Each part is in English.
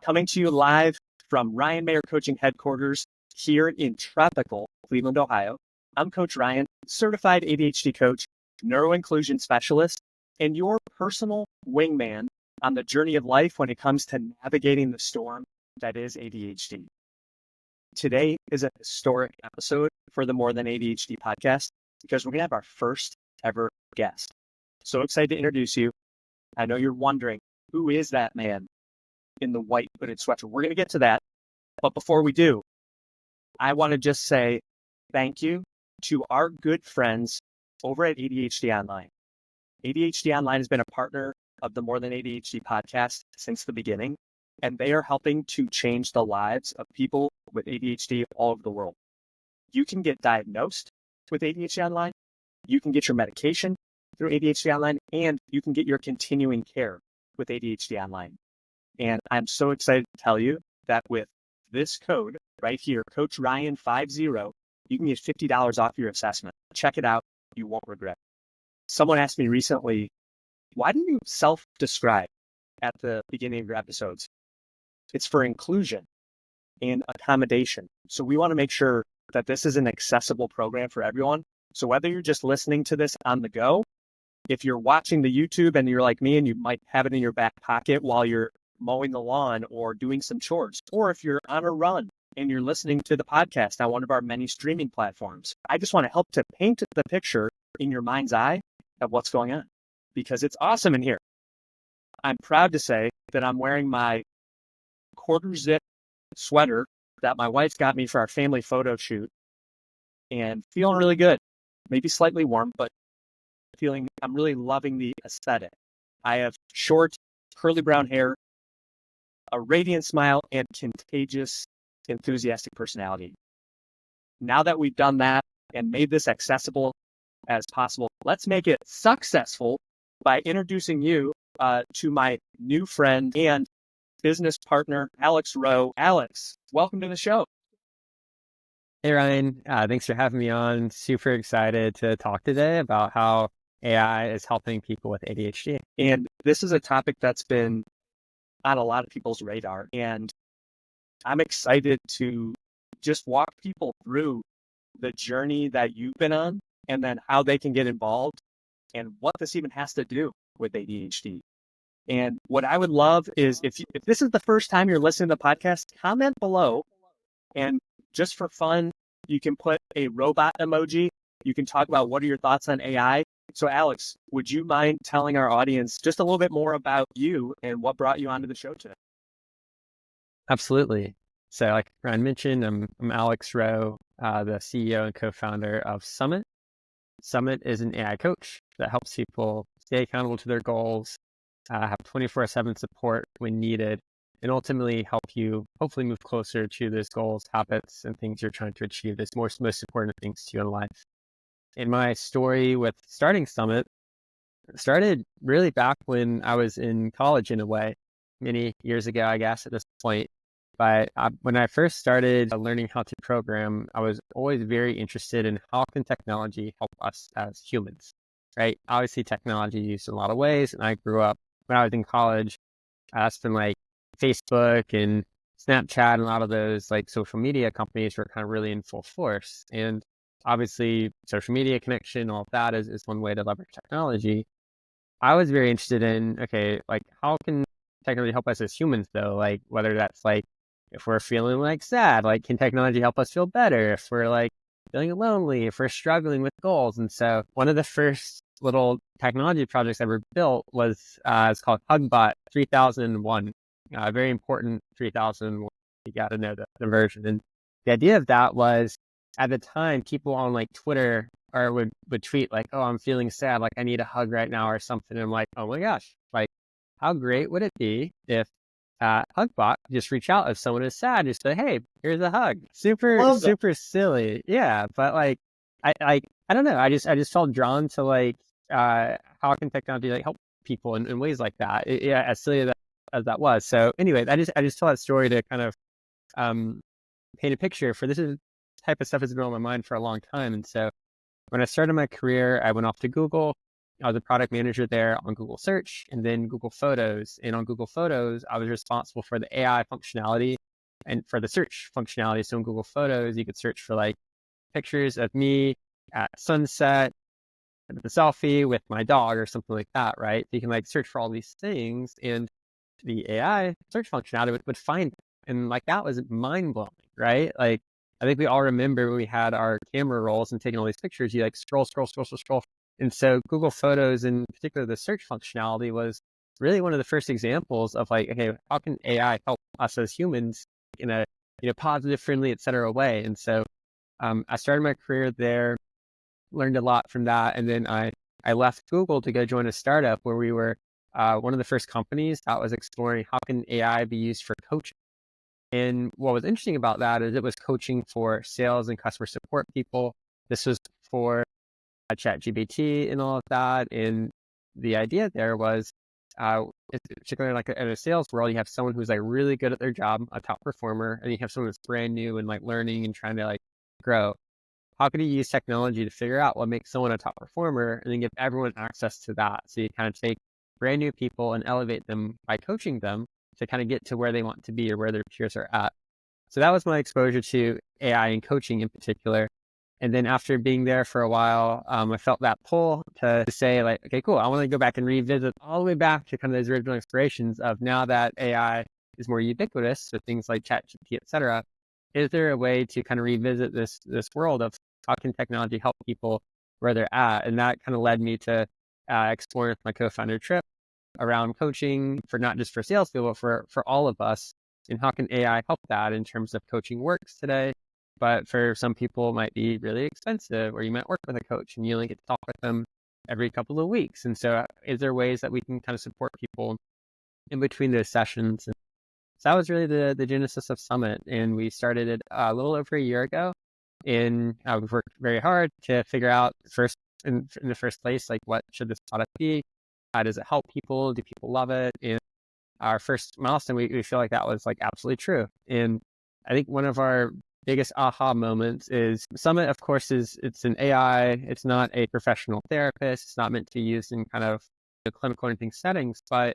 Coming to you live from Ryan Mayer Coaching Headquarters here in tropical Cleveland, Ohio. I'm Coach Ryan, certified ADHD coach, neuroinclusion specialist, and your personal wingman on the journey of life when it comes to navigating the storm that is ADHD. Today is a historic episode for the More Than ADHD podcast because we're going to have our first ever guest. So excited to introduce you. I know you're wondering, who is that man in the white hooded sweatshirt? We're going to get to that. But before we do, I want to just say thank you to our good friends over at ADHD Online. ADHD Online has been a partner of the More Than ADHD podcast since the beginning, and they are helping to change the lives of people with ADHD all over the world. You can get diagnosed with ADHD Online, you can get your medication through ADHD Online, and you can get your continuing care with ADHD Online. And I'm so excited to tell you that with this code right here, Coach Ryan 50, you can get $50 off your assessment. Check it out. You won't regret it. Someone asked me recently, why do you self-describe at the beginning of your episodes? It's for inclusion and accommodation. So we want to make sure that this is an accessible program for everyone. So whether you're just listening to this on the go, if you're watching the YouTube and you're like me and you might have it in your back pocket while you're mowing the lawn or doing some chores, or if you're on a run and you're listening to the podcast on one of our many streaming platforms, I just want to help to paint the picture in your mind's eye of what's going on because it's awesome in here. I'm proud to say that I'm wearing my quarter zip sweater that my wife got me for our family photo shoot and feeling really good, maybe slightly warm, but I'm really loving the aesthetic. I have short, curly brown hair, a radiant smile, and contagious, enthusiastic personality. Now that we've done that and made this accessible as possible, let's make it successful by introducing you to my new friend and business partner, Alex Roe. Alex, welcome to the show. Hey, Ryan. Thanks for having me on. Super excited to talk today about how AI is helping people with ADHD. And this is a topic that's been on a lot of people's radar. And I'm excited to just walk people through the journey that you've been on and then how they can get involved and what this even has to do with ADHD. And what I would love is if this is the first time you're listening to the podcast, comment below. And just for fun, you can put a robot emoji. You can talk about what are your thoughts on AI. So Alex, would you mind telling our audience just a little bit more about you and what brought you onto the show today? Absolutely. So like Ryan mentioned, I'm Alex Roe, the CEO and co-founder of Summit. Summit is an AI coach that helps people stay accountable to their goals, have 24/7 support when needed, and ultimately help you hopefully move closer to those goals, habits, and things you're trying to achieve, those most important things to you in life. In my story with starting Summit, started really back when I was in college in a way, many years ago, I guess, at this point. But when I first started learning how to program, I was always very interested in how can technology help us as humans, right? Obviously, technology is used in a lot of ways. And I grew up when I was in college, that's been like Facebook and Snapchat and a lot of those like social media companies were kind of really in full force. And obviously, social media connection, all of that is one way to leverage technology. I was very interested in, okay, like how can technology help us as humans though? Like whether that's like, if we're feeling like sad, like can technology help us feel better? If we're like feeling lonely, if we're struggling with goals. And so one of the first little technology projects I ever built was, it's called HugBot 3001, very important 3001. You got to know the version. And the idea of that was at the time, people on like Twitter or would tweet like, oh, I'm feeling sad, like I need a hug right now or something. And I'm like, oh my gosh, like how great would it be if HugBot just reach out if someone is sad, just say, hey, here's a hug. Super silly. Yeah. But like, I don't know. I just felt drawn to like, how can technology like help people in ways like that? Yeah. As silly as that was. So anyway, I just tell that story to kind of, paint a picture for this is type of stuff that's been on my mind for a long time. And so when I started my career, I went off to Google, I was a product manager there on Google Search and then Google Photos. And on Google Photos, I was responsible for the AI functionality and for the search functionality. So in Google Photos, you could search for like pictures of me at sunset, the selfie with my dog or something like that, right? So you can like search for all these things, and the AI search functionality would find it. And like that was mind blowing, right? Like I think we all remember when we had our camera rolls and taking all these pictures, you like scroll. And so Google Photos, in particular, the search functionality was really one of the first examples of like, okay, how can AI help us as humans in a positive, friendly, et cetera way? And so I started my career there, learned a lot from that. And then I left Google to go join a startup where we were one of the first companies that was exploring how can AI be used for coaching. And what was interesting about that is it was coaching for sales and customer support people. This was for ChatGPT and all of that. And the idea there was, particularly like in a sales world, you have someone who's like really good at their job, a top performer, and you have someone that's brand new and like learning and trying to like grow. How can you use technology to figure out what makes someone a top performer and then give everyone access to that? So you kind of take brand new people and elevate them by coaching them to kind of get to where they want to be or where their peers are at. So that was my exposure to AI and coaching in particular. And then after being there for a while, I felt that pull to say like, okay, cool. I want to go back and revisit all the way back to kind of those original inspirations of now that AI is more ubiquitous, so things like ChatGPT, et cetera. Is there a way to kind of revisit this world of how can technology help people where they're at? And that kind of led me to explore with my co-founder Trip around coaching for not just for salespeople, but for all of us. And how can AI help that in terms of coaching works today? But for some people, it might be really expensive, or you might work with a coach and you only get to talk with them every couple of weeks. And so, is there ways that we can kind of support people in between those sessions? And so that was really the genesis of Summit, and we started it a little over a year ago. And we've worked very hard to figure out first in the first place, like what should this product be? How does it help people? Do people love it? And our first milestone, we feel like that was like absolutely true. And I think one of our biggest aha moments is Summit, of course, it's an AI. It's not a professional therapist. It's not meant to be used in kind of the clinical or anything settings. But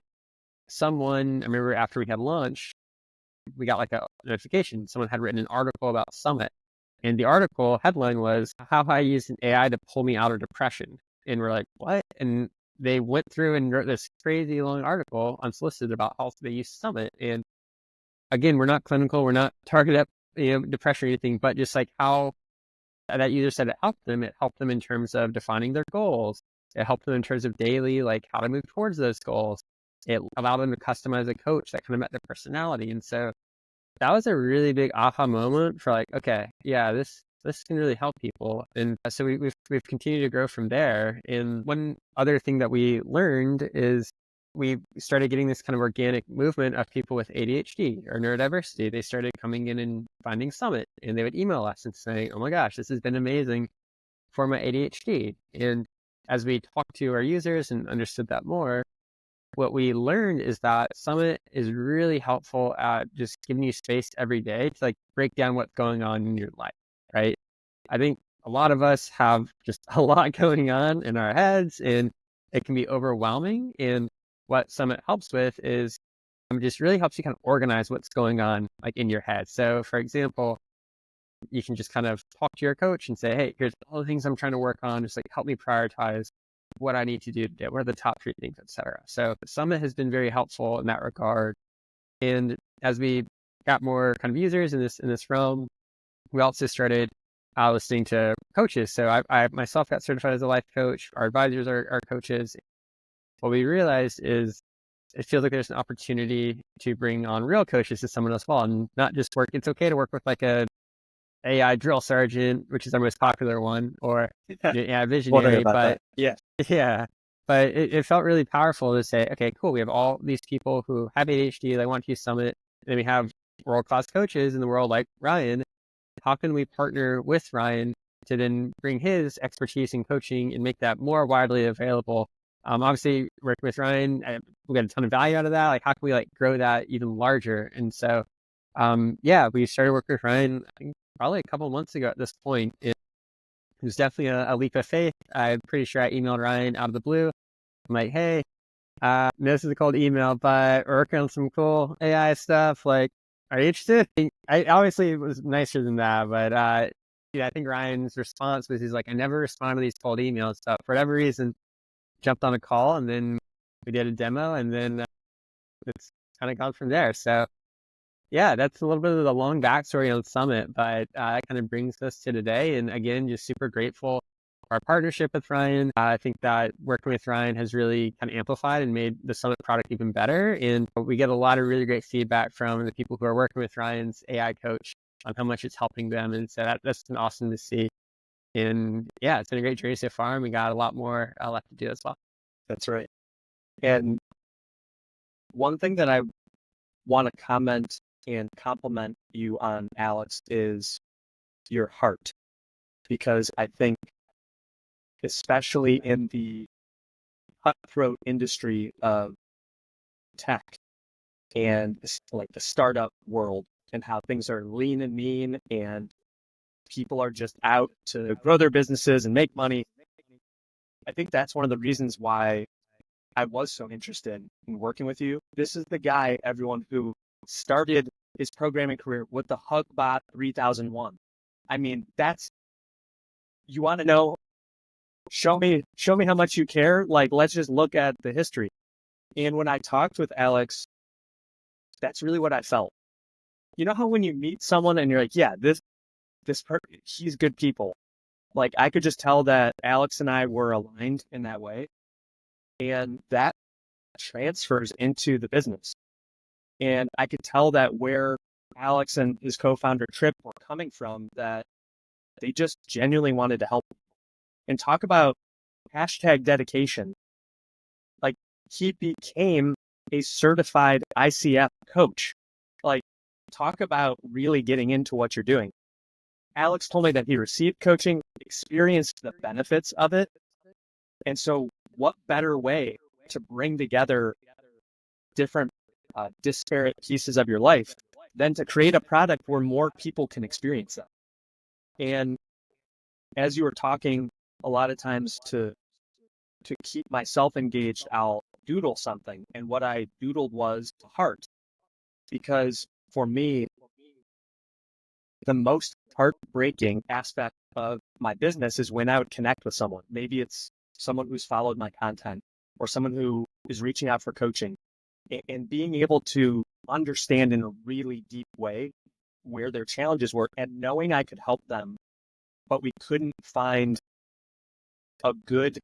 I remember after we had lunch, we got like a notification. Someone had written an article about Summit. And the article headline was how I used an AI to pull me out of depression. And we're like, what? And they went through and wrote this crazy long article unsolicited about how they use Summit. And again, we're not clinical, we're not targeted at depression or anything, but just like how that user said it helped them. It helped them in terms of defining their goals. It helped them in terms of daily, like how to move towards those goals. It allowed them to customize a coach that kind of met their personality. And so that was a really big aha moment for like, okay, yeah, this can really help people. And so we've continued to grow from there. And one other thing that we learned is we started getting this kind of organic movement of people with ADHD or neurodiversity. They started coming in and finding Summit, and they would email us and say, oh my gosh, this has been amazing for my ADHD. And as we talked to our users and understood that more, what we learned is that Summit is really helpful at just giving you space every day to like break down what's going on in your life, right? I think a lot of us have just a lot going on in our heads, and it can be overwhelming. And what Summit helps with is just really helps you kind of organize what's going on like in your head. So for example, you can just kind of talk to your coach and say, hey, here's all the things I'm trying to work on. Just like help me prioritize what I need to do today. What are the top 3 things, et cetera. So Summit has been very helpful in that regard. And as we got more kind of users in this realm, we also started listening to coaches. So I myself got certified as a life coach. Our advisors are coaches. What we realized is it feels like there's an opportunity to bring on real coaches to Summit as well, and not just work. It's okay to work with like a AI drill sergeant, which is our most popular one, or AI visionary, but yeah, yeah, but it felt really powerful to say, okay, cool. We have all these people who have ADHD, they want to use Summit, and we have world-class coaches in the world like Ryan. How can we partner with Ryan to then bring his expertise in coaching and make that more widely available? Obviously, working with Ryan, we got a ton of value out of that. Like, how can we like grow that even larger? And so, yeah, we started working with Ryan, I think, probably a couple of months ago at this point. it was definitely a leap of faith. I'm pretty sure I emailed Ryan out of the blue. I'm like, hey, this is a cold email, but we're working on some cool AI stuff. Like, are you interested? I obviously it was nicer than that, but I think Ryan's response was he's like, I never respond to these cold emails. So for whatever reason, jumped on a call, and then we did a demo, and then it's kind of gone from there. So yeah, that's a little bit of the long backstory on Summit, but that kind of brings us to today. And again, just super grateful for our partnership with Ryan. I think that working with Ryan has really kind of amplified and made the Summit product even better. And we get a lot of really great feedback from the people who are working with Ryan's AI coach on how much it's helping them. And so that's been awesome to see. And yeah, it's been a great journey so far, and we got a lot more left to do as well. That's right. And one thing that I want to comment and compliment you on, Alex, is your heart. Because I think, especially in the cutthroat industry of tech and like the startup world, and how things are lean and mean and people are just out to grow their businesses and make money, I think that's one of the reasons why I was so interested in working with you. This is the guy, everyone, who started his programming career with the HugBot 3001. I mean, you want to know, show me how much you care. Like, let's just look at the history. And when I talked with Alex, that's really what I felt. You know how when you meet someone and you're like, yeah, he's good people. Like, I could just tell that Alex and I were aligned in that way. And that transfers into the business. And I could tell that where Alex and his co-founder Trip were coming from, that they just genuinely wanted to help. And talk about hashtag dedication. Like, he became a certified ICF coach. Like, talk about really getting into what you're doing. Alex told me that he received coaching, experienced the benefits of it. And so what better way to bring together different disparate pieces of your life than to create a product where more people can experience them? And as you were talking, a lot of times to keep myself engaged, I'll doodle something. And what I doodled was heart. Because for me, the most heartbreaking aspect of my business is when I would connect with someone. Maybe it's someone who's followed my content or someone who is reaching out for coaching, and being able to understand in a really deep way where their challenges were, and knowing I could help them, but we couldn't find a good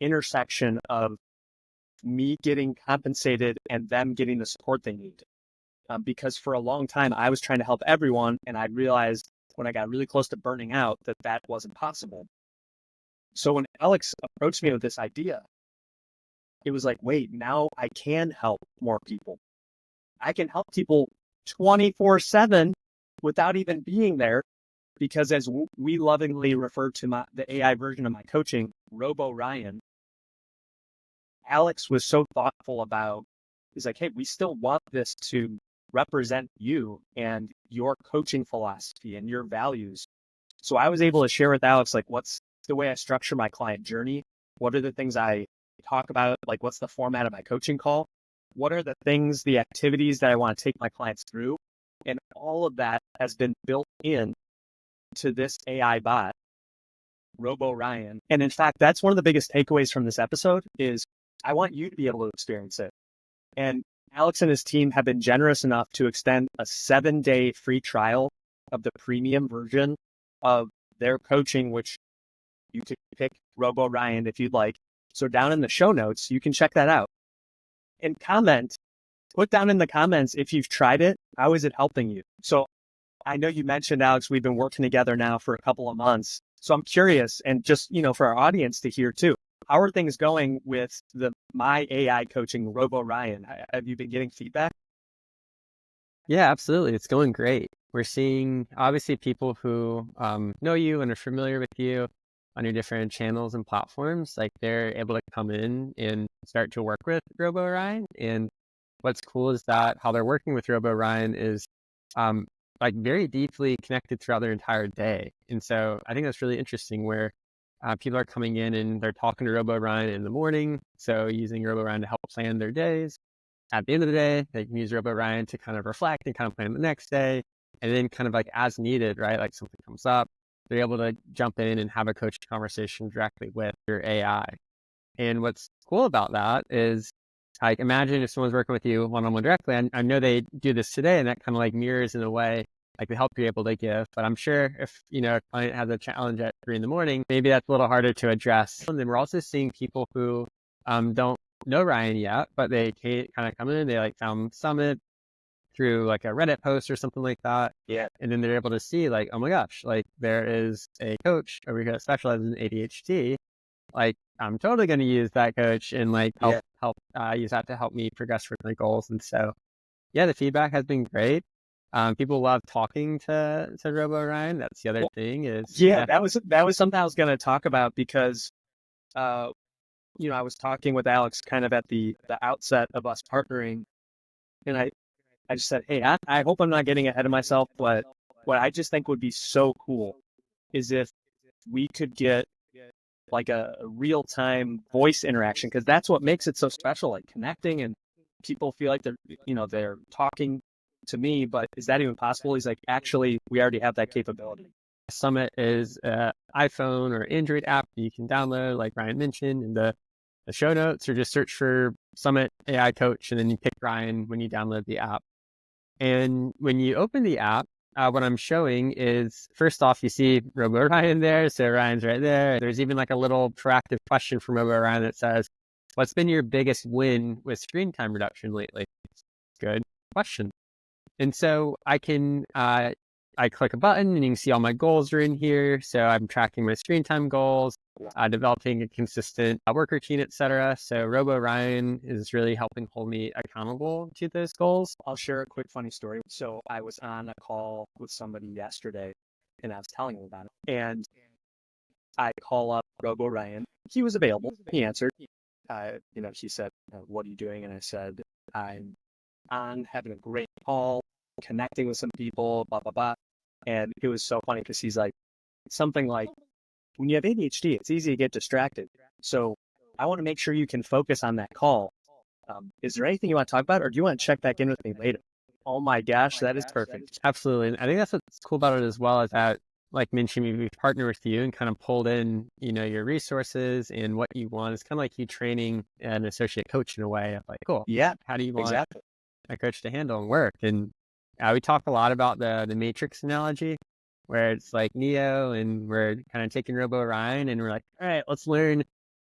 intersection of me getting compensated and them getting the support they need. Because for a long time, I was trying to help everyone, and I realized when I got really close to burning out that wasn't possible. So when Alex approached me with this idea, it was like, wait, now I can help more people. I can help people 24/7 without even being there, because as we lovingly refer to the AI version of my coaching, Robo Ryan, Alex was so thoughtful about, he's like, hey, we still want this to represent you and your coaching philosophy and your values. So I was able to share with Alex, like, what's the way I structure my client journey? What are the things I talk about? Like, what's the format of my coaching call? What are the things, the activities that I want to take my clients through? And all of that has been built in to this AI bot, Robo Ryan. And in fact, that's one of the biggest takeaways from this episode is I want you to be able to experience it. And Alex and his team have been generous enough to extend a 7-day free trial of the premium version of their coaching, which you could pick Robo Ryan if you'd like. So down in the show notes, you can check that out. And put down in the comments if you've tried it, how is it helping you? So I know you mentioned, Alex, we've been working together now for a couple of months. So I'm curious, and just, for our audience to hear too, how are things going with my AI coaching, Robo Ryan? Have you been getting feedback? Yeah, absolutely. It's going great. We're seeing obviously people who know you and are familiar with you on your different channels and platforms. Like, they're able to come in and start to work with Robo Ryan. And what's cool is that how they're working with Robo Ryan is like very deeply connected throughout their entire day. And so I think that's really interesting where people are coming in and they're talking to Robo Ryan in the morning. So using Robo Ryan to help plan their days. At the end of the day, they can use Robo Ryan to kind of reflect and kind of plan the next day. And then kind of like as needed, right? Like something comes up, they're able to jump in and have a coaching conversation directly with your AI. And what's cool about that is, like, imagine if someone's working with you one-on-one directly. I know they do this today, and that kind of like mirrors in a way, like the help you're able to give. But I'm sure if, a client has a challenge at 3 a.m, maybe that's a little harder to address. And then we're also seeing people who don't know Ryan yet, but they kind of come in, they like found Summit through like a Reddit post or something like that. Yeah. And then they're able to see like, oh my gosh, like there is a coach over here that specializes in ADHD. Like I'm totally going to use that coach and like help use that to help me progress with my goals. And so, yeah, the feedback has been great. People love talking to Robo Ryan. That's the other thing is, that was something I was going to talk about because, I was talking with Alex kind of at the outset of us partnering, and I just said, hey, I hope I'm not getting ahead of myself, but what I just think would be so cool is if we could get like a real-time voice interaction, because that's what makes it so special, like connecting, and people feel like they're talking to me, but is that even possible? He's like, actually, we already have that capability. Summit is an iPhone or Android app you can download, like Ryan mentioned in the show notes, or just search for Summit AI Coach, and then you pick Ryan when you download the app. And when you open the app, what I'm showing is, first off, you see Robo Ryan there. So Ryan's right there. There's even like a little proactive question from Robo Ryan that says, what's been your biggest win with screen time reduction lately? Good question. And so I can, I click a button and you can see all my goals are in here. So I'm tracking my screen time goals, developing a consistent work routine, etc. So Robo Ryan is really helping hold me accountable to those goals. I'll share a quick funny story. So I was on a call with somebody yesterday and I was telling him about it. And I call up Robo Ryan. He was available. He answered. She said, what are you doing? And I said, I'm on having a great call, connecting with some people, blah, blah, blah. And it was so funny because he's like, something like, when you have ADHD, it's easy to get distracted. So I want to make sure you can focus on that call. Is there anything you want to talk about, or do you want to check back in with me later? Oh my gosh, that is perfect. Absolutely. And I think that's what's cool about it as well, is that, like mentioned, we've partnered with you and kind of pulled in, your resources and what you want. It's kind of like you training an associate coach in a way of like, cool. Yeah, how do you want a coach to handle and work? And we talk a lot about the Matrix analogy, where it's like Neo, and we're kind of taking Robo Ryan and we're like, all right, let's learn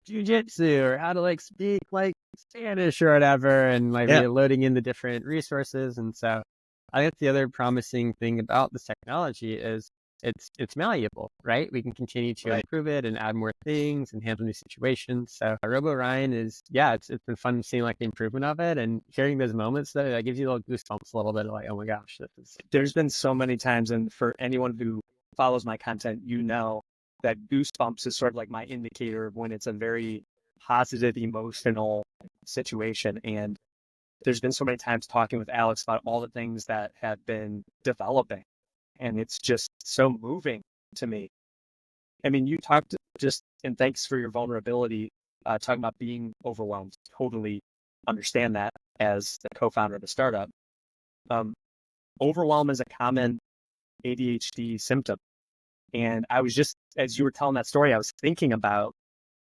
jujitsu or how to like speak like Spanish or whatever, and like we're loading in the different resources. And so I think the other promising thing about this technology is it's malleable, right? We can continue to improve it and add more things and handle new situations. So Robo Ryan is, it's been fun seeing like the improvement of it and hearing those moments that gives you little goosebumps a little bit, like, oh my gosh, there's been so many times, and for anyone who follows my content, that goosebumps is sort of like my indicator of when it's a very positive emotional situation. And there's been so many times talking with Alex about all the things that have been developing, and it's just so moving to me. I mean, you talked and thanks for your vulnerability, talking about being overwhelmed. Totally understand that as the co-founder of a startup. Overwhelm is a common ADHD symptom. And I was just, as you were telling that story, I was thinking about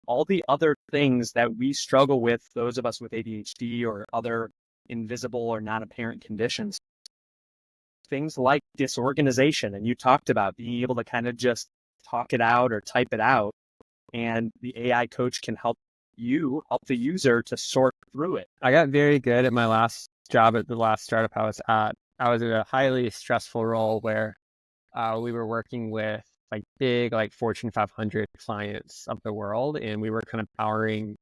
all the other things that we struggle with, those of us with ADHD or other invisible or non-apparent conditions. Things like disorganization, and you talked about being able to kind of just talk it out or type it out, and the AI coach can help the user to sort through it. I got very good at my last job at the last startup I was at. I was in a highly stressful role where we were working with like big, like Fortune 500 clients of the world, and we were kind of powering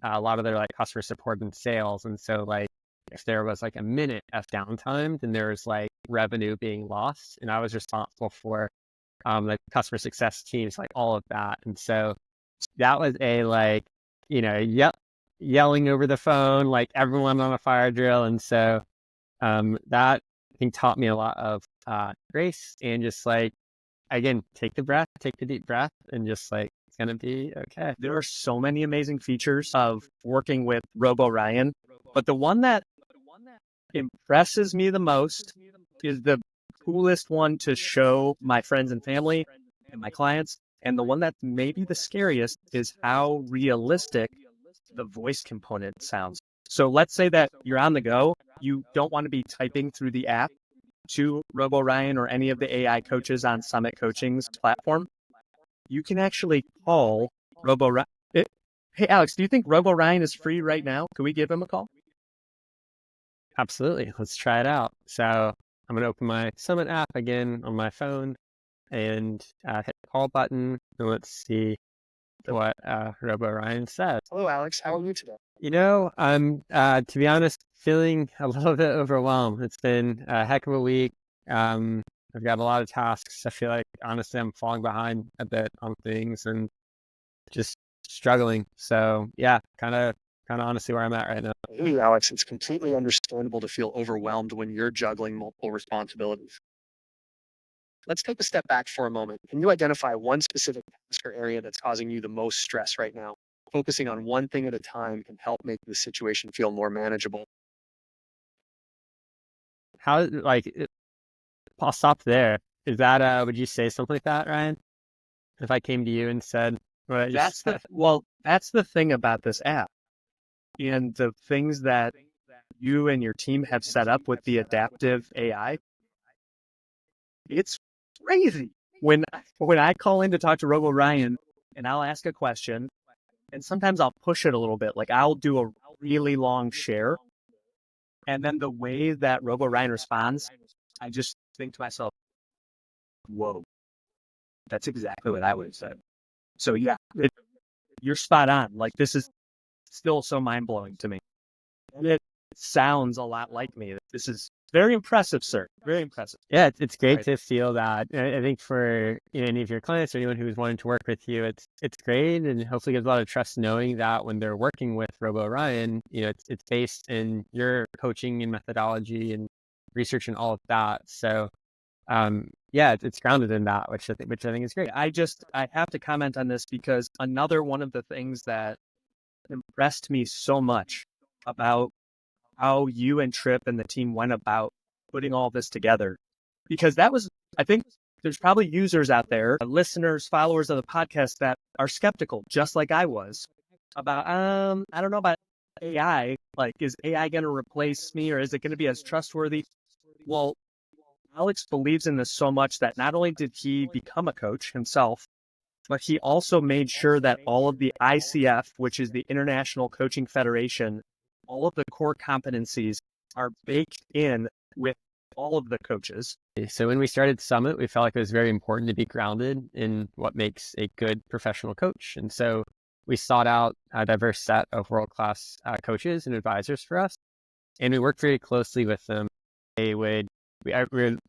a lot of their like customer support and sales. And so like if there was like a minute of downtime, then there was like revenue being lost, and I was responsible for the customer success teams, like all of that. And so that was a like, yelling over the phone, like everyone on a fire drill. And so that I think taught me a lot of grace, and just like, again, take the deep breath, and just like, it's going to be okay. There are so many amazing features of working with Robo Ryan, but the one that impresses me the most is the coolest one to show my friends and family and my clients. And the one that's maybe the scariest is how realistic the voice component sounds. So let's say that you're on the go. You don't want to be typing through the app to Robo Ryan or any of the AI coaches on Summit Coaching's platform. You can actually call Robo Ryan. Hey, Alex, do you think Robo Ryan is free right now? Can we give him a call? Absolutely. Let's try it out. So I'm going to open my Summit app again on my phone and hit the call button. And let's see what Robo Ryan said. Hello, Alex. How are you today? I'm, to be honest, feeling a little bit overwhelmed. It's been a heck of a week. I've got a lot of tasks. I feel like, honestly, I'm falling behind a bit on things and just struggling. So yeah, kind of honestly where I'm at right now. Hey, Alex, it's completely understandable to feel overwhelmed when you're juggling multiple responsibilities. Let's take a step back for a moment. Can you identify one specific task or area that's causing you the most stress right now? Focusing on one thing at a time can help make the situation feel more manageable. How, like, I'll stop there. Is that, would you say something like that, Ryan? If I came to you and said what I just said? That's the thing about this app and the things that you and your team have set up with the adaptive AI. It's crazy. When I call in to talk to Robo Ryan and I'll ask a question, and sometimes I'll push it a little bit. Like I'll do a really long share, and then the way that Robo Ryan responds, I just think to myself, "Whoa, that's exactly what I would have said." So yeah, you're spot on. Like this is still so mind blowing to me. And it sounds a lot like me. This is very impressive, sir. Very impressive. Yeah, it's great Right. to feel that. I think for any of your clients or anyone who's wanting to work with you, it's great, and hopefully gives a lot of trust knowing that when they're working with Robo Ryan, it's based in your coaching and methodology and research and all of that. So yeah, it's grounded in that, which I think is great. I have to comment on this because another one of the things that impressed me so much about how you and Trip and the team went about putting all this together, because I think there's probably users out there, listeners, followers of the podcast that are skeptical, just like I was, about, I don't know about AI. Like, is AI going to replace me or is it going to be as trustworthy? Well, Alex believes in this so much that not only did he become a coach himself, but he also made sure that all of the ICF, which is the International Coaching Federation, all of the core competencies are baked in with all of the coaches. So when we started Summit, we felt like it was very important to be grounded in what makes a good professional coach. And so we sought out a diverse set of world-class coaches and advisors for us. And we worked very closely with them. I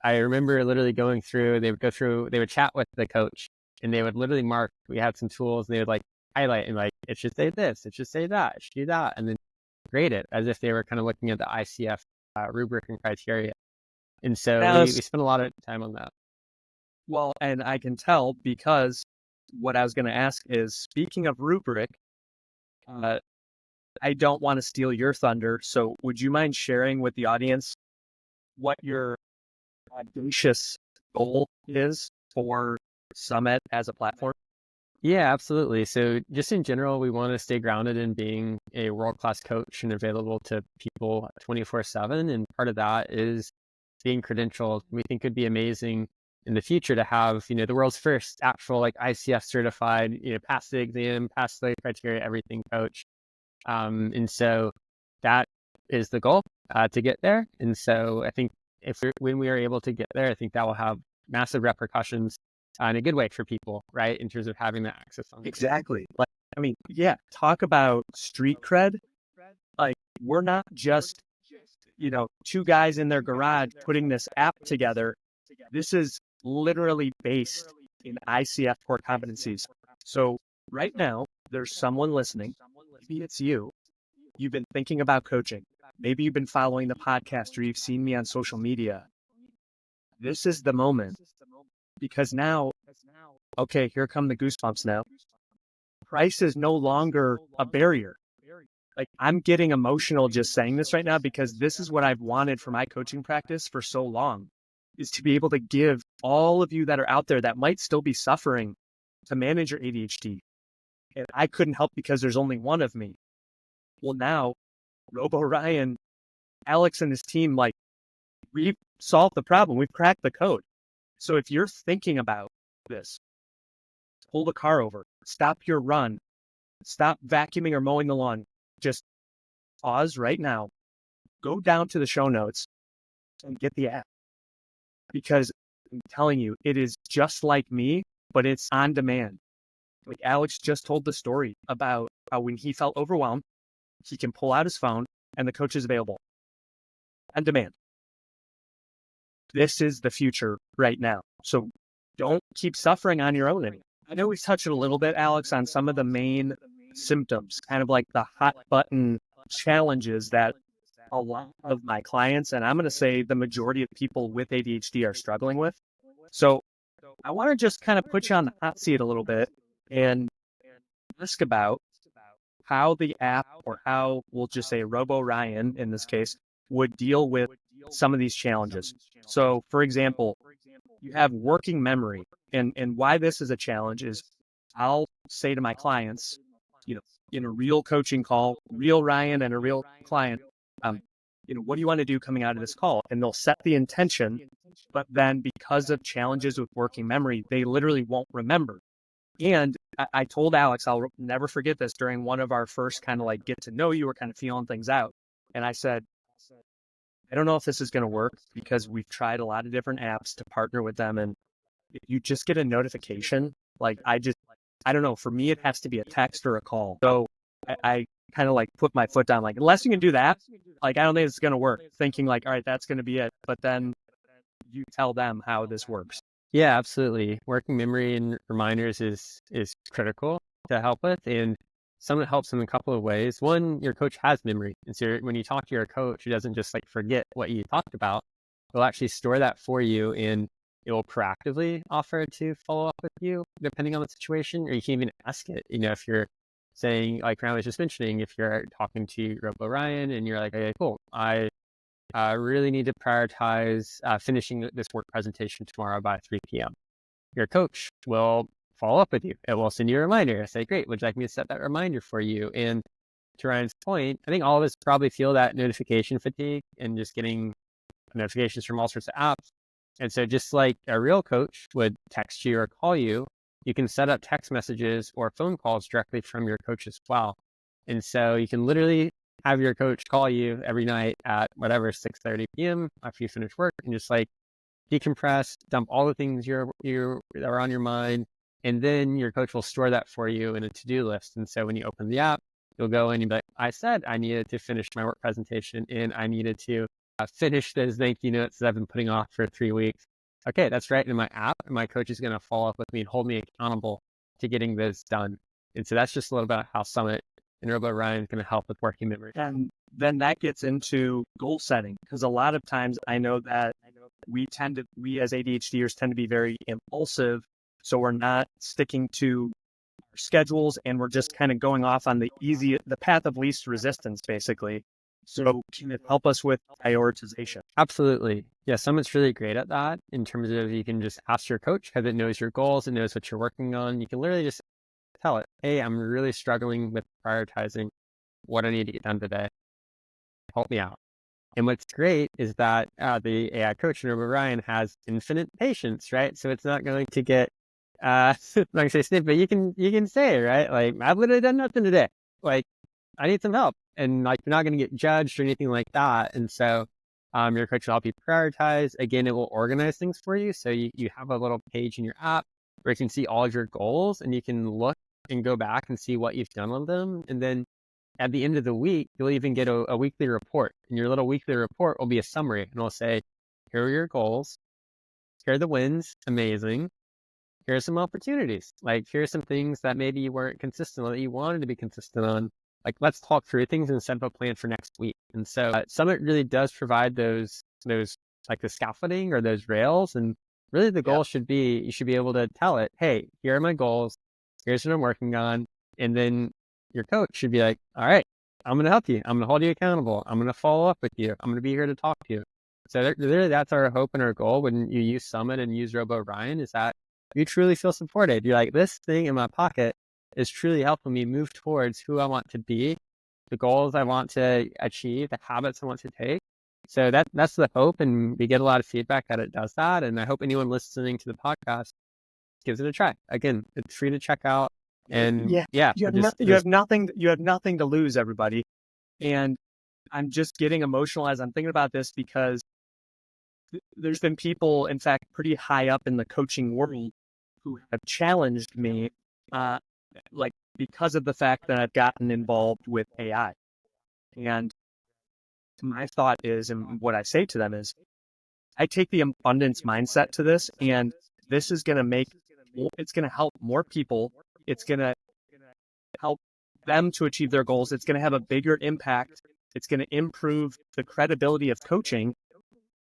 remember literally going through, they would chat with the coach, and they would literally mark, we had some tools, and they would like highlight and like, it should say this, it should say that, it should do that, and then grade it as if they were kind of looking at the ICF rubric and criteria. And so we spent a lot of time on that. Well, and I can tell because what I was going to ask is, speaking of rubric, I don't want to steal your thunder. So would you mind sharing with the audience what your audacious goal is for Summit as a platform? Yeah, absolutely. So just in general, we want to stay grounded in being a world-class coach and available to people 24/7. And part of that is being credentialed. We think it'd be amazing in the future to have, the world's first actual like ICF certified, pass the exam, pass the criteria, everything coach. And so that is the goal to get there. And so I think when we are able to get there, I think that will have massive repercussions in a good way for people, right? In terms of having the access on it. Exactly. Like, I mean, yeah, talk about street cred. Like, we're not just, two guys in their garage putting this app together. This is literally based in ICF core competencies. So right now, there's someone listening. Maybe it's you. You've been thinking about coaching. Maybe you've been following the podcast or you've seen me on social media. this is the moment, because now, okay, here come the goosebumps now. Price is no longer a barrier. Like, I'm getting emotional just saying this right now because this is what I've wanted for my coaching practice for so long, is to be able to give all of you that are out there that might still be suffering to manage your ADHD. And I couldn't help because there's only one of me. Well, now, Robo, Ryan, Alex and his team, like, we've solved the problem. We've cracked the code. So if you're thinking about this, pull the car over, stop your run, stop vacuuming or mowing the lawn, just pause right now, go down to the show notes and get the app. Because I'm telling you, it is just like me, but it's on demand. Like Alex just told the story about how when he felt overwhelmed, he can pull out his phone and the coach is available on demand. This is the future right now. So don't keep suffering on your own anymore. I know we've touched a little bit, Alex, on some of the main symptoms, kind of like the hot button challenges that a lot of my clients, and I'm going to say the majority of people with ADHD are struggling with. So I want to just kind of put you on the hot seat a little bit and ask about how the app, or how we'll just say Robo Ryan in this case, would deal with some of these challenges. So for example, you have working memory, and why this is a challenge is I'll say to my clients, in a real coaching call, real Ryan and a real client, what do you want to do coming out of this call? And they'll set the intention, but then because of challenges with working memory, they literally won't remember. And I told Alex, I'll never forget this, during one of our first kind of like get to know you, or kind of feeling things out. And I said, I don't know if this is going to work because we've tried a lot of different apps to partner with them. And if you just get a notification, like I don't know, for me, it has to be a text or a call. So I kind of like put my foot down, like, unless you can do that, like, I don't think it's going to work, thinking like, all right, that's going to be it. But then you tell them how this works. Yeah, absolutely. Working memory and reminders is critical to help with, and some it helps in a couple of ways. One, your coach has memory, and so when you talk to your coach, he doesn't just like forget what you talked about. He'll actually store that for you, and it will proactively offer to follow up with you depending on the situation, or you can even ask it. If you're saying, like Ryan was just mentioning, if you're talking to Robo Ryan and you're like, okay, cool, I really need to prioritize finishing this work presentation tomorrow by 3 p.m. Your coach will follow up with you. It will send you a reminder. Say, great, would you like me to set that reminder for you? And to Ryan's point, I think all of us probably feel that notification fatigue and just getting notifications from all sorts of apps. And so just like a real coach would text you or call you, you can set up text messages or phone calls directly from your coach as well. And so you can literally have your coach call you every night at whatever, 6:30 p.m. after you finish work, and just like decompress, dump all the things that are on your mind. And then your coach will store that for you in a to-do list. And so when you open the app, you'll go in and be like, I said I needed to finish my work presentation, and I needed to finish those thank you notes that I've been putting off for 3 weeks. Okay, that's right in my app, and my coach is going to follow up with me and hold me accountable to getting this done. And so that's just a little bit about how Summit and Robo Ryan is going to help with working memory. And then that gets into goal setting, because a lot of times I know that we as ADHDers tend to be very impulsive. So we're not sticking to our schedules, and we're just kind of going off on the path of least resistance, basically. So can it help us with prioritization? Absolutely. Yeah, Summit's really great at that in terms of you can just ask your coach, because it knows your goals, it knows what you're working on. You can literally just tell it, hey, I'm really struggling with prioritizing what I need to get done today. Help me out. And what's great is that the AI coach, Robo Ryan, has infinite patience, right? So it's not going to get, not going to say snip, but you can say, right? Like, I've literally done nothing today. Like, I need some help. And like, you're not going to get judged or anything like that. And so your coach will help you prioritize. Again, it will organize things for you. So you have a little page in your app where you can see all of your goals, and you can look and go back and see what you've done on them. And then at the end of the week, you'll even get a weekly report. And your little weekly report will be a summary, and it'll say, here are your goals. Here are the wins. Amazing. Here are some opportunities. Like, here are some things that maybe you weren't consistent on, that you wanted to be consistent on. Like, let's talk through things and set up a plan for next week. And so Summit really does provide those like the scaffolding or those rails. And really the goal Yeah. should be, you should be able to tell it, hey, here are my goals. Here's what I'm working on. And then your coach should be like, all right, I'm going to help you. I'm going to hold you accountable. I'm going to follow up with you. I'm going to be here to talk to you. So really, that's our hope and our goal when you use Summit and use Robo Ryan, is that you truly feel supported. You're like, this thing in my pocket is truly helping me move towards who I want to be, the goals I want to achieve, the habits I want to take. So that's the hope, and we get a lot of feedback that it does that. And I hope anyone listening to the podcast gives it a try. Again, it's free to check out. And Yeah. yeah, You have just you have nothing. You have nothing to lose, everybody. And I'm just getting emotional as I'm thinking about this because there's been people, in fact, pretty high up in the coaching world who have challenged me, uh, like because of the fact that I've gotten involved with AI. And my thought is, and what I say to them is, I take the abundance mindset to this, and this is going to it's going to help more people. It's going to help them to achieve their goals. It's going to have a bigger impact. It's going to improve the credibility of coaching.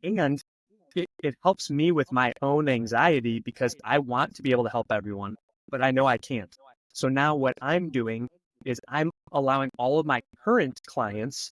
And it helps me with my own anxiety because I want to be able to help everyone, but I know I can't. So now what I'm doing is I'm allowing all of my current clients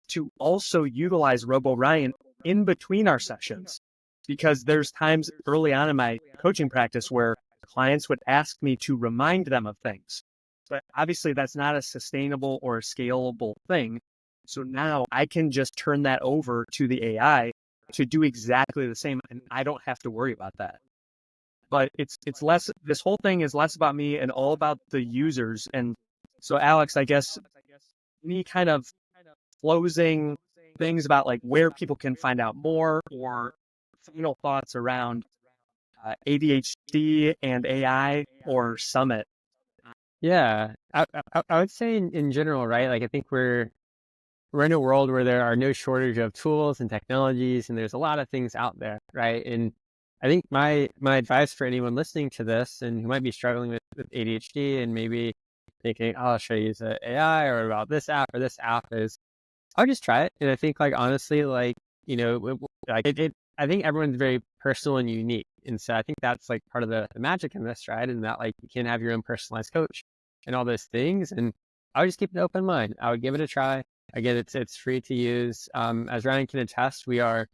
to also utilize Robo Ryan in between our sessions, because there's times early on in my coaching practice where clients would ask me to remind them of things. But obviously that's not a sustainable or a scalable thing. So now I can just turn that over to the AI to do exactly the same, and I don't have to worry about that. But it's less, this whole thing is less about me and all about the users. And so Alex, I guess any kind of closing things about like where people can find out more, or final thoughts around ADHD and AI or Summit. yeah, I would say in general, right? Like I think we're in a world where there are no shortage of tools and technologies, and there's a lot of things out there, right? And I think my advice for anyone listening to this and who might be struggling with ADHD and maybe thinking, oh, should I use an AI or about this app or this app, is I would just try it. And I think, like, honestly, like, I think everyone's very personal and unique. And so I think that's like part of the magic in this, right? And that, like, you can have your own personalized coach and all those things. And I would just keep an open mind. I would give it a try. Again, it's free to use. As Ryan can attest, we are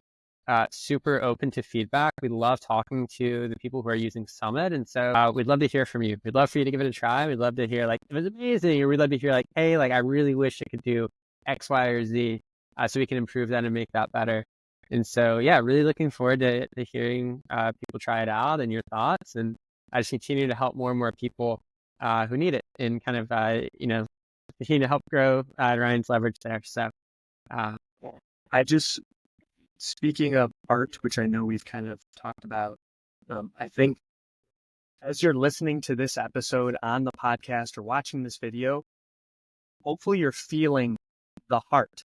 super open to feedback. We love talking to the people who are using Summit. And so we'd love to hear from you. We'd love for you to give it a try. We'd love to hear, like, it was amazing. Or we'd love to hear, like, hey, like, I really wish I could do X, Y, or Z, so we can improve that and make that better. And so, yeah, really looking forward to hearing people try it out and your thoughts. And I just continue to help more and more people who need it, and kind of, continue to help grow Ryan's leverage there. So, I just, speaking of art, which I know we've kind of talked about, I think as you're listening to this episode on the podcast or watching this video, hopefully you're feeling the heart,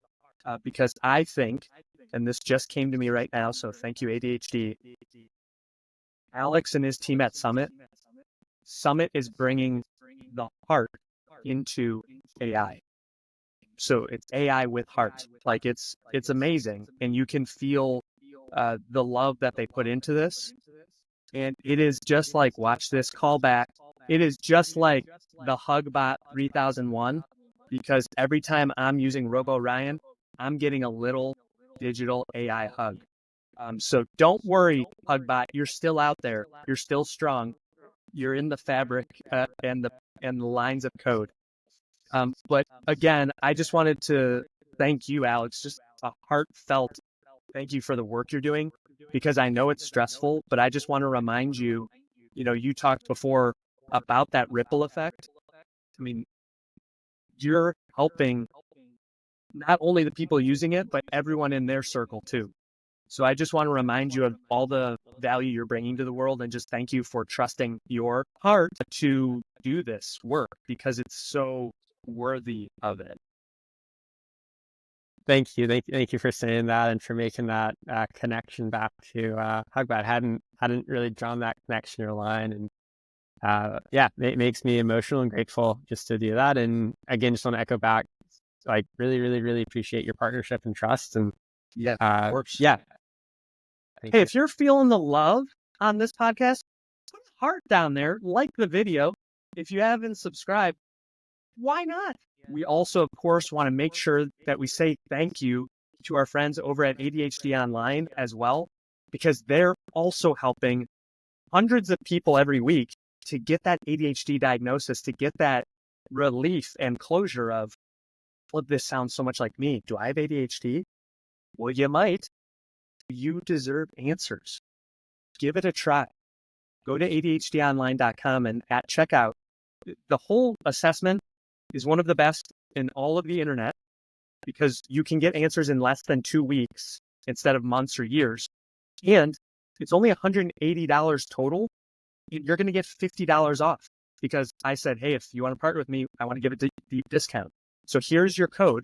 because I think, and this just came to me right now, so thank you, ADHD, Alex and his team at Summit is bringing the heart into AI. So it's AI with heart. Like it's amazing, and you can feel the love that they put into this. And it is just like, watch this callback. It is just like the HugBot 3001, because every time I'm using Robo Ryan, I'm getting a little digital AI hug. So don't worry, HugBot, you're still out there. You're still strong. You're in the fabric and the lines of code. But again, I just wanted to thank you, Alex. Just a heartfelt thank you for the work you're doing, because I know it's stressful, but I just want to remind you, you talked before about that ripple effect. I mean, you're helping not only the people using it, but everyone in their circle too. So I just want to remind you of all the value you're bringing to the world, and just thank you for trusting your heart to do this work, because it's so worthy of it. thank you, thank you for saying that and for making that connection back to HugBot. Hadn't really drawn that connection or line, and yeah, it makes me emotional and grateful just to do that. And again, just want to echo back, like, really, really, really appreciate your partnership and trust. And Yeah, of course. yeah, Thank Hey, you. if you're feeling the love on this podcast, put a heart down there, like the video. If you haven't subscribed, why not? We also, of course, want to make sure that we say thank you to our friends over at ADHD Online as well, because they're also helping hundreds of people every week to get that ADHD diagnosis, to get that relief and closure of, well, this sounds so much like me. Do I have ADHD? Well, you might. You deserve answers. Give it a try. Go to ADHDonline.com and at checkout, the whole assessment is one of the best in all of the internet because you can get answers in less than 2 weeks instead of months or years. And it's only $180 total. You're going to get $50 off because I said, hey, if you want to partner with me, I want to give a deep discount. So here's your code,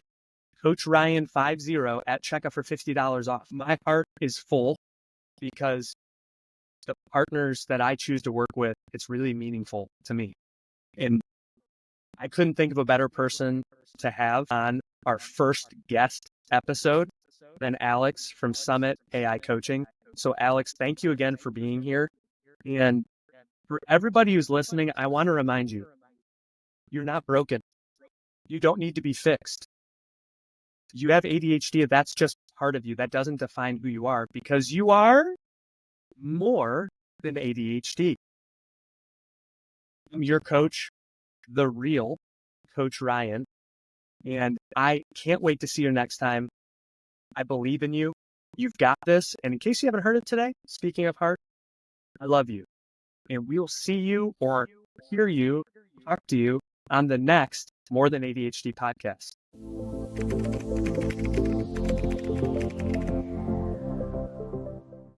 Coach Ryan50 at checkout for $50 off. My heart is full because the partners that I choose to work with, it's really meaningful to me. And I couldn't think of a better person to have on our first guest episode than Alex from Summit AI Coaching. So Alex, thank you again for being here. And for everybody who's listening, I want to remind you, you're not broken. You don't need to be fixed. You have ADHD. That's just part of you. That doesn't define who you are because you are more than ADHD. I'm your coach, the real Coach Ryan. And I can't wait to see you next time. I believe in you. You've got this. And in case you haven't heard it today, speaking of heart, I love you. And we'll see you or hear you, talk to you on the next More Than ADHD podcast.